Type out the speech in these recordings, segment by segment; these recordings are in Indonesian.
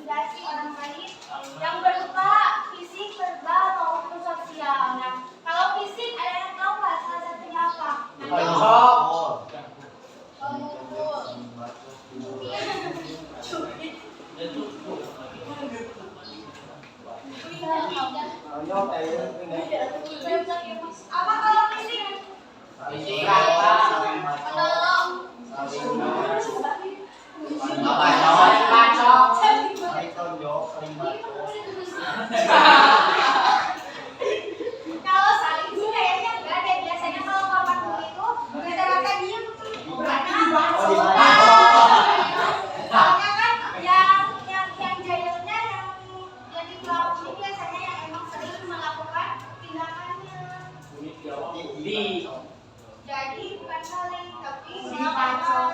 mengintimidasi orang lain yang berupa fisik, verbal maupun sosial. Nah, kalau fisik ada yang tahu nggak salah satunya apa? Apa kalau fisik? Kalau saling sih kayaknya enggak deh. Biasanya kalau korban bully itu rata-rata diem soalnya kan yang jahilnya yang di pelaku ini biasanya yang emang sering melakukan tindakannya. Jadi bukan saling tapi malah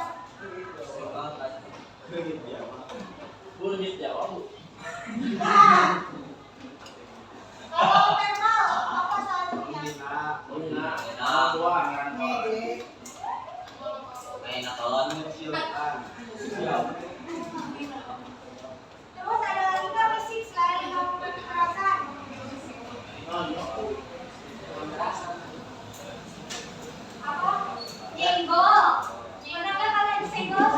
kalau verbal apa salahnya? Terus ada lagi nggak fisik selain melakukan kekerasan? Apa? Jenggol. Pernah nggak kalian senggol?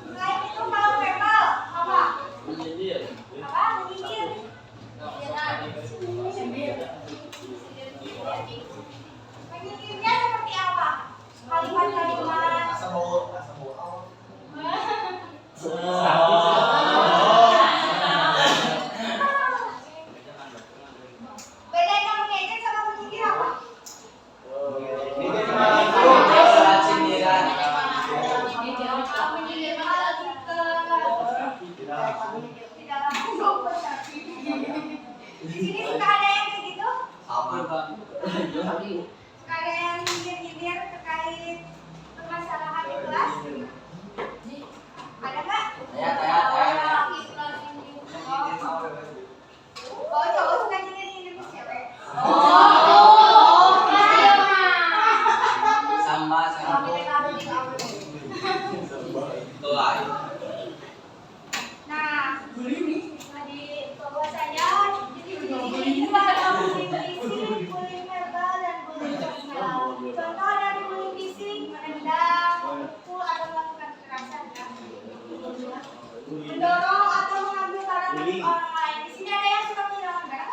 Selain itu kalau verbal apa? Menyindir. Menyindirnya seperti apa? Kalimat-kalimat. Bedanya mengejek sama menyindir apa? Menyindir mah lebih ke tidak langsung. Di sini suka ada yang kayak gitu? Suka ada yang nyindir-nyindir terkait permasalahan di kelas? Ada nggak? Oh, cowok suka nyindir-nyindir ke cewek. Nah, tadi bahwasanya itu ada bullying fisik, bullying verbal, dan bullying sosial. Contoh dari bullying fisik, menendang, memukul atau melakukan kekerasan, mendorong atau mengambil barang milik orang lain. Di sini ada yang suka kehilangan barang?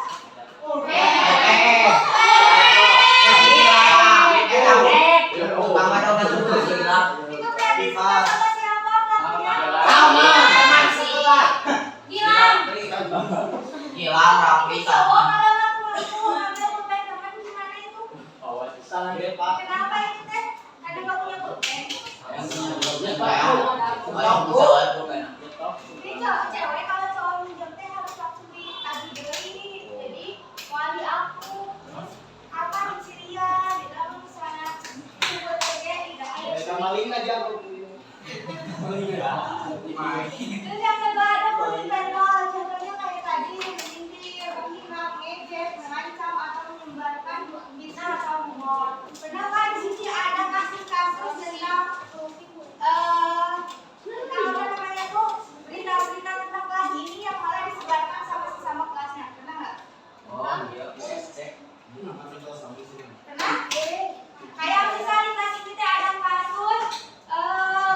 Itu berarti suka sama siapa pelakunya? Hilang rapi Cowok kalau ngaku-ngaku ngambil pulpen teman gimana itu? Kenapa itu teh? Karena nggak punya pulpen. Jadi cewek kalau cowok minjem teh harus langsung ditagih deui. Jadi wali aku terus apa di Syria di dalam sana buat kerja tidak ada. Terus yang kedua ada bullying verbal, contohnya kayak tadi menyindir, menghina, mengejek, mengancam atau menyebarkan fitnah atau humor. Pernah nggak di sini ada kasus-kasus tentang apa namanya tuh berita-berita tentang kelas ini yang malah disebarkan sama sesama kelasnya? Pernah nggak? Pernah? Kayak misalnya di kelas kita ada kasus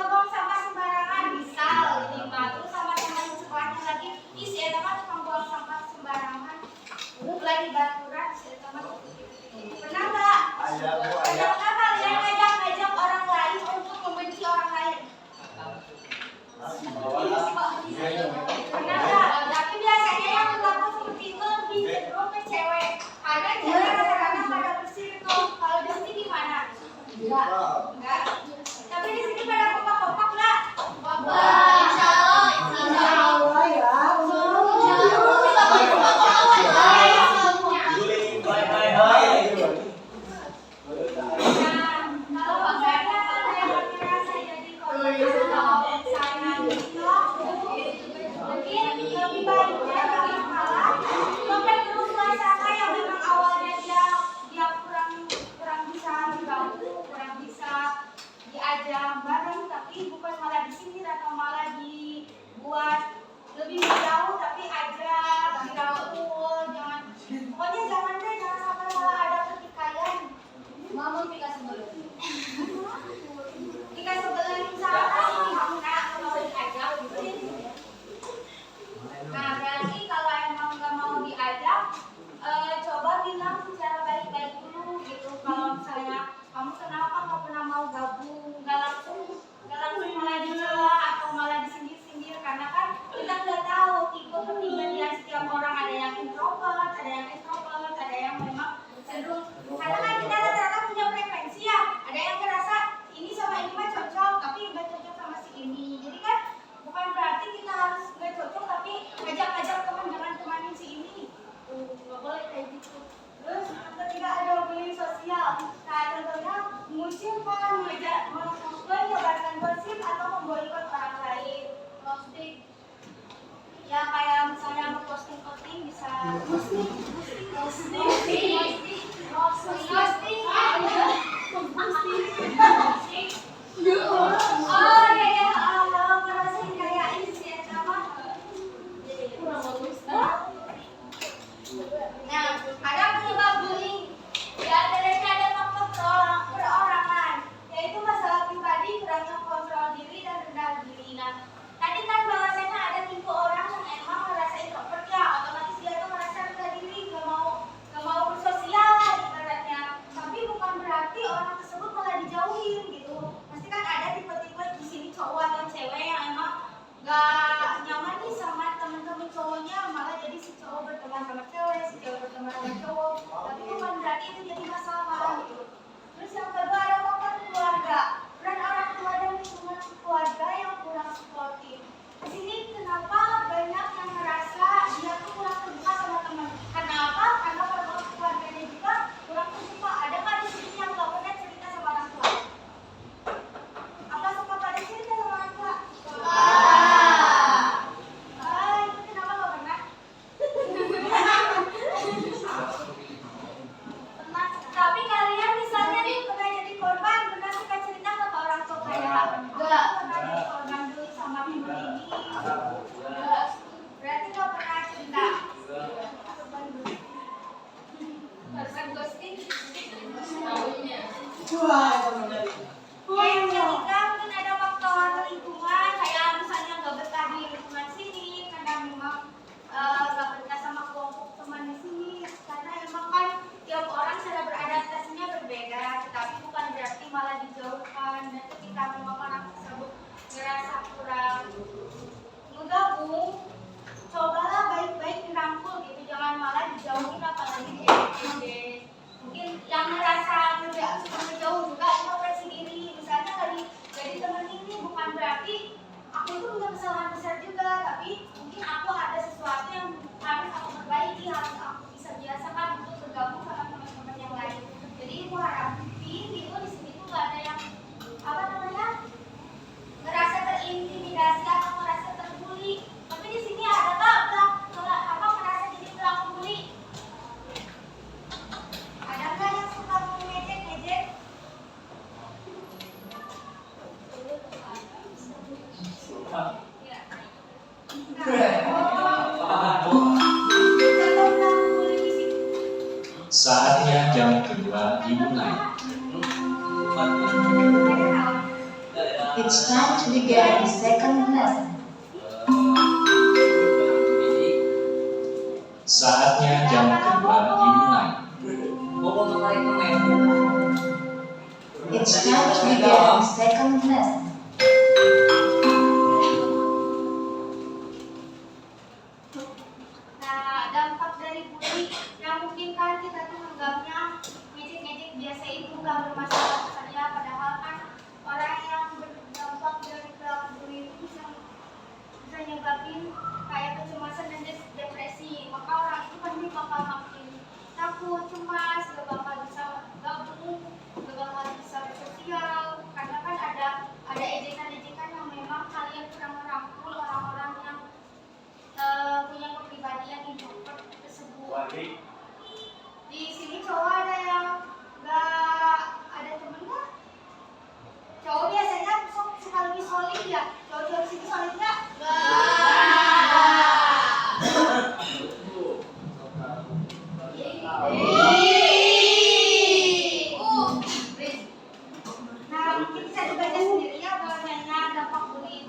buang sampah sembarangan, misal ini mah terus sama teman sekolahnya lagi isi eta mah tukang buang sampah sembarangan lagi baturan si eta mah. Pernah nggak? Pernah nggak kalian ngajak orang lain untuk membenci orang lain? Pernah nggak? Tapi biasanya yang berlaku seperti itu lebih cenderung ke cewek karena cewek rata-rata pada bersih tuh. Kalau di sini gimana? Enggak. Tapi di sini pada kompak-kompak nggak? Insya Allah ya. tapi bukan malah disindir atau malah dibuat lebih jauh, tapi ajak, dirangkul, jangan, pokoknya jangan deh, jangan sampai malah ada pertikaian. Mama pika sebelum. Jika sebelah misalkan ini kamu kalau diajak gitu. Nah berarti kalau emang nggak mau diajak, coba bilang secara baik-baik dulu gitu. Kalau misalnya kamu kenapa nggak pernah mau gabung, nggak langsung malah dicela atau malah disindir-sindir, karena kan kita nggak tahu tipe kepribadian setiap orang, ada yang introvert, ada yang extrovert, ada yang memang cenderung, karena kan kita rata-rata punya preferensi ya, ada yang ngerasa ini sama ini mah cocok tapi nggak cocok sama si ini, jadi kan bukan berarti kita harus nggak cocok tapi ngajak-ngajak teman jangan temanin si ini, nggak boleh kayak gitu. Terus ketika ada bullying sosial, nah contohnya mengucilkan, menyebarkan gosip atau memboikot orang lain, posting, ya kayak misalnya posting bisa posting. Oh ya Allah, ngerasain kayak ini sih apa? Nah, ada penyebab bullying. Di antaranya ada faktor perorangan, yaitu masalah pribadi, kurangnya kontrol diri dan rendah diri. Nah, tadi kan bahwasanya ada tipe orang yang emang merasa introvert ya, otomatis dia tuh merasa rendah diri, gak mau bersosial ibaratnya. Tapi bukan berarti orang tersebut malah dijauhin gitu. Pasti kan ada tipe-tipe di sini cowok atau cewek yang emang gak nyaman nih sama temen-temen cowoknya, malah jadi si cowok berteman sama cewek, si cewek berteman sama cowok, tapi bukan berarti itu jadi masalah gitu. Terus yang kedua ada faktor keluarga, peran orang tua dan lingkungan keluarga yang kurang suportif. Di sini kenapa banyak yang merasa dia tuh kurang terbuka sama teman? Karena apa? Karena orang keluarganya juga kurang terbuka. Ada kan di sini yang gak pernah cerita sama orang tua? Apa suka pada cerita sama orang tua? Itu kenapa gak pernah? Tapi kalian misalnya nih pernah jadi korban, pernah suka cerita ke orang tua kayak enggak pernah jadi korban dulu sama bullying ini? Berarti gak pernah cerita. Korban ghosting. Yang ketiga mungkin ada faktor lingkungan, kayak misalnya gak betah di lingkungan sini karena memang gak betah sama kelompok teman di sini, karena emang kan tiap orang cara beradaptasinya berbeda, tetapi bukan berarti malah dijauhkan. Dan ketika memang orang tersebut ngerasa kurang ngegabung, cobalah baik-baik dirangkul gitu, jangan malah dijauhin apalagi diejek. Mungkin yang ngerasa ngejauh juga introspeksi diri, misalnya dari temen ini bukan berarti aku itu punya kesalahan besar juga, tapi mungkin aku ada sesuatu yang harus aku perbaiki, harus aku bisa biasakan untuk bergabung sama teman-teman yang lain. Jadi ibu harapin gitu di sini tuh gak ada yang apa namanya ngerasa terintimidasi atau ngerasa terbully. Tapi di sini ada apa ngerasa jadi pelaku bully? Ada nggak yang suka ngejek-ngejek? Saatnya jam kedua dimulai. It's time to begin the second lesson. Saatnya jam kedua dimulai. It's time to begin the second lesson. Nah, dampak dari bully yang mungkin kan kita tuh menganggapnya ngejek-ngejek biasa itu nggak bermasalah saja, padahal kan orang yang berdampak dari perilaku bully itu bisa nyebabin kayak kecemasan dan depresi. Maka orang itu pasti bakal makin takut, cemas, gak bakal bisa gabung, gak bakal bisa bersosial, karena kan ada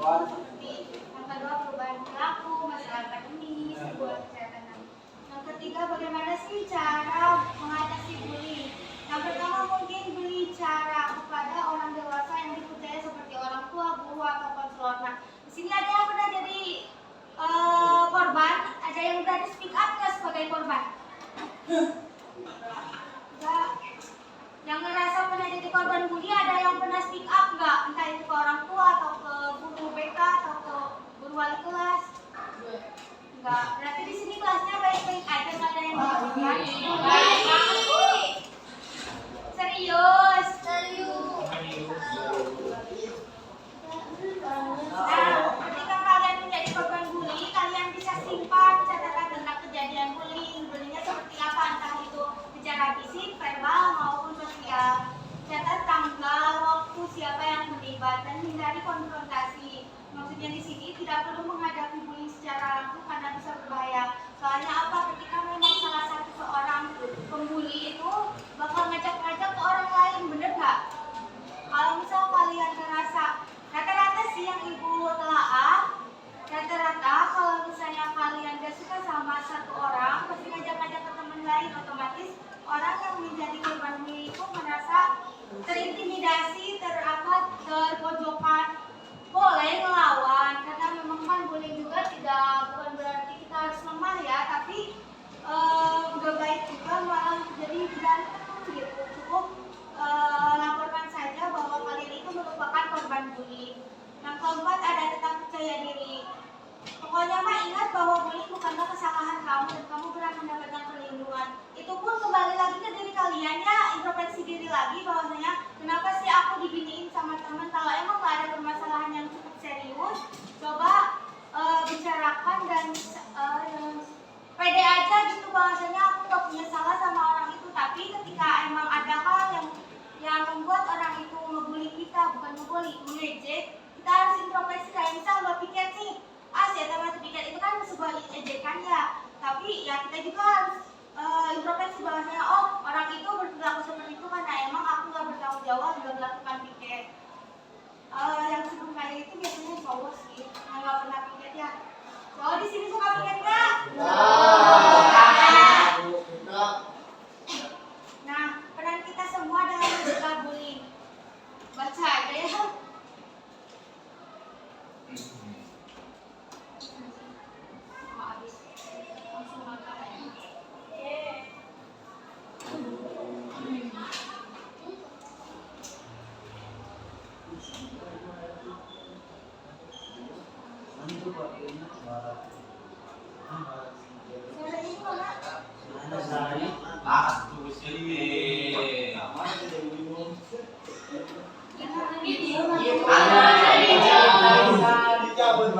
seperti yang kedua perubahan perilaku, masalah akademis, sebuah kesehatan. Yang ketiga, bagaimana sih cara mengatasi bullying? Yang pertama mungkin berbicara kepada orang dewasa yang dipercaya seperti orang tua, guru atau konselor. Nah, di sini ada yang pernah jadi korban, ada yang berani speak up nggak sebagai korban? Enggak. Yang ngerasa pernah jadi korban bully, ada yang pernah speak up nggak? Entah itu ke orang tua atau ke guru BK atau ke guru wali kelas? Enggak. Berarti di sini kelasnya baik-baik aja, nggak ada yang dilakukan. Baik. Serius. Nah, ketika kalian menjadi korban bully, kalian bisa simpan catatan tentang kejadian bullying. Bullyingnya seperti apa, entah itu secara fisik, verbal maupun sosial. Catat tanggal, waktu, siapa yang terlibat, dan hindari konfrontasi. Maksudnya di sini tidak perlu menghadapi bullying secara langsung karena bisa berbahaya. Soalnya apa? Ketika memang salah satu seorang pembuli itu bakal ngajak-ngajak ke orang lain, bener nggak? Kalau misal kalian ngerasa rata-rata sih yang ibu telaah, rata-rata kalau misalnya kalian gak suka sama satu orang, pasti ngajak-ngajak ke teman lain, otomatis orang yang menjadi korban bully itu merasa terintimidasi, terpojokkan, boleh ngelawan, karena memang kan bullying juga bukan berarti kita harus lemah ya, tapi udah baik juga malah jadi berantem gitu. Cukup laporkan saja bahwa kalian itu merupakan korban bullying. Yang keempat, ada tetap percaya diri. Pokoknya mah ingat bahwa bullying bukanlah kesalahan kamu dan kamu berhak mendapatkan perlindungan. Itu pun kembali lagi ke diri kalian ya, introspeksi diri lagi bahwasanya kenapa sih aku diginiin sama teman. Kalau emang gak ada permasalahan yang cukup serius, coba bicarakan dan pede aja gitu bahwasanya aku gak punya salah sama orang itu. Tapi ketika emang ada hal yang membuat orang itu ngebully kita, bukan ngebully, mengejek, kita harus introspeksi. Kayak misal Mbak Piket nih, si Mbak Piket itu kan sebuah ejekan ya, tapi ya kita juga harus introspeksi bahwasanya orang itu berperilaku seperti itu karena emang aku gak bertanggung jawab sudah melakukan piket. Yang sebelum kayak itu biasanya cowok sih yang gak pernah piket ya. Cowok di sini suka piket nggak? Nah, peran kita semua dalam mencegah bullying. Baca aja ya. Habis langsung makan. Dicabut